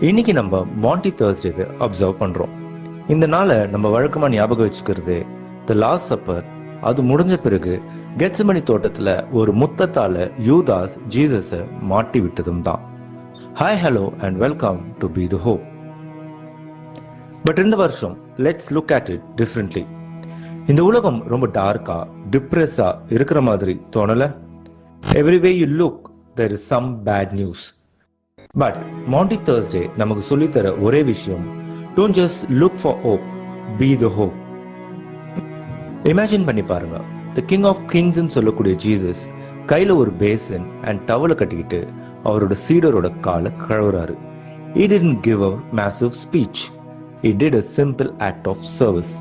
இன்னைக்கு நம்ம மாண்டி தர்ஸ்டேவை அப்சர்வ் பண்றோம். இந்த நாளை நம்ம வழக்கமா ஞாபகம் வச்சுக்கிறது தி லாஸ்ட் சப்பர். அது முடிஞ்ச பிறகு கெத்செமனி தோட்டத்துல ஒரு முத்தத்தால யூதாஸ் ஜீசஸை மாட்டி விட்டதும் தான். Hi hello and welcome to be the hope. But இந்த வருஷம் let's look at it differently. இந்த உலகம் ரொம்ப டார்க்கா டிப்ரெஸ்ஸா இருக்கிற மாதிரி தோணல? Every way you look there is some bad news. But Maundy Thursday நமக்கு சொல்லித்தர ஒரே விஷயம், don't just look for hope, be the hope. Imagine பண்ணி பாருங்க, தி கிங் ஆஃப் கிங்ஸ் சொல்லக்கூடிய ஜீசஸ் கையில ஒரு பேசன் அண்ட் டவலை கட்டிக்கிட்டு அவரோட சீடரோட காலை கழுவுறாரு. He didn't give a massive speech. He did a simple act of service.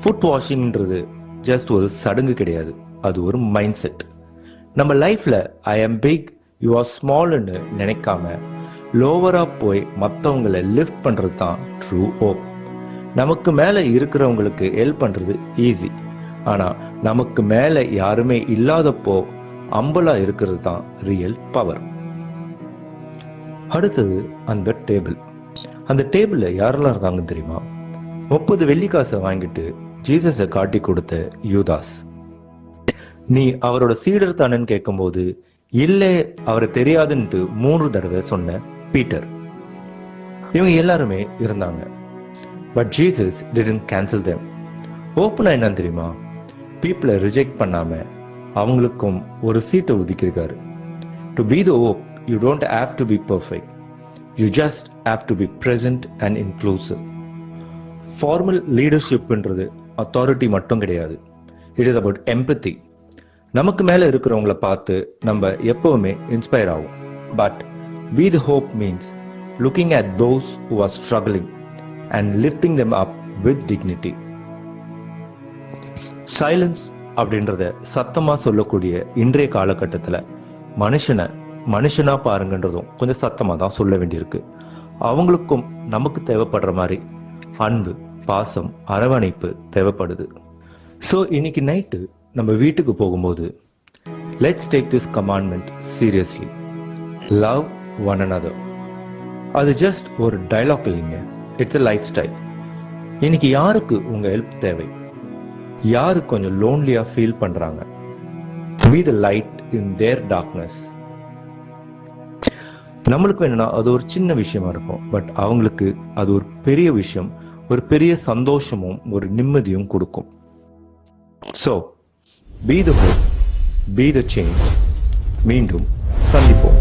Foot வாஷிங்ன்றது ஜஸ்ட் ஒரு சடங்கு கிடையாது, அது ஒரு மைண்ட் செட். நம்ம லைஃப்ல ஐ ஆம் பிக் யூ ஆர் ஸ்மால்னு நினைக்காம லோவரா போய் மற்றவங்களை லிஃப்ட் பண்றது தான் ட்ரூ ஹோப். நமக்கு மேல இருக்கிறவங்களுக்கு ஹெல்ப் பண்றது ஈஸி, ஆனா நமக்கு மேல யாருமே இல்லாதப்போ அம்பலா இருக்கிறது தான் ரியல் பவர். அடுத்தது அந்த டேபிள். அந்த டேபிள்ல யாரெல்லாம் இருந்தாங்க தெரியுமா? 30 வெள்ளிக்காசை வாங்கிட்டு ஜீசஸை காட்டி கொடுத்த யூதாஸ். நீ அவரோட சீடர் தானேன்னு கேட்கும்போது இல்ல அவரை தெரியாதுன்ட்டு 3 தடவை சொன்ன பீட்டர். இவங்க எல்லாருமே இருந்தாங்க. But Jesus didn't cancel them. ஓப்பனா என்ன தெரியுமா? பீப்புளை ரிஜெக்ட் பண்ணாம அவங்களுக்கும் ஒரு சீட்டை ஒதுக்கியிருக்காரு. To be the hope you don't have to be perfect, you just have to be present and inclusive. Formal லீடர்ஷிப்ன்றது அத்தாரிட்டி மட்டும் கிடையாது, இட் இஸ் அபவுட் எம்பத்தி. நமக்கு மேல இருக்கிறவங்கள பார்த்து நம்ம எப்பவுமே இன்ஸ்பயர் ஆகும். But B the hope means looking at those who are struggling and lifting them up with dignity. Silence அப்படின்றத சத்தமா சொல்லக்கூடிய இன்றைய காலகட்டத்துல மனுஷனா பாருங்கன்றதும் கொஞ்சம் சத்தமா தான் சொல்ல வேண்டியிருக்கு. அவங்களுக்கும் நமக்கு தேவைப்படுற மாதிரி அன்பு, பாசம், அரவணைப்பு தேவைப்படுது. ஸோ இன்னைக்கு நைட்டு நம்ம வீட்டுக்கு போகும்போது let's take this commandment seriously. Love one another. அது ஜஸ்ட் ஒரு டைலாக் இல்லைங்க, இட்ஸ் a லைஃப் ஸ்டைல். இன்னைக்கு யாருக்கு உங்க ஹெல்ப் தேவை? யாரு கொஞ்சம் லோன்லியா ஃபீல் பண்றாங்க? Be the light in their darkness. நம்மளுக்கு வேணும்னா அது ஒரு சின்ன விஷயமா இருக்கும், பட் அவங்களுக்கு அது ஒரு பெரிய விஷயம், ஒரு பெரிய சந்தோஷமும் ஒரு நிம்மதியும் கொடுக்கும். So be the hope, be the change. மீண்டும் சந்திப்போம்.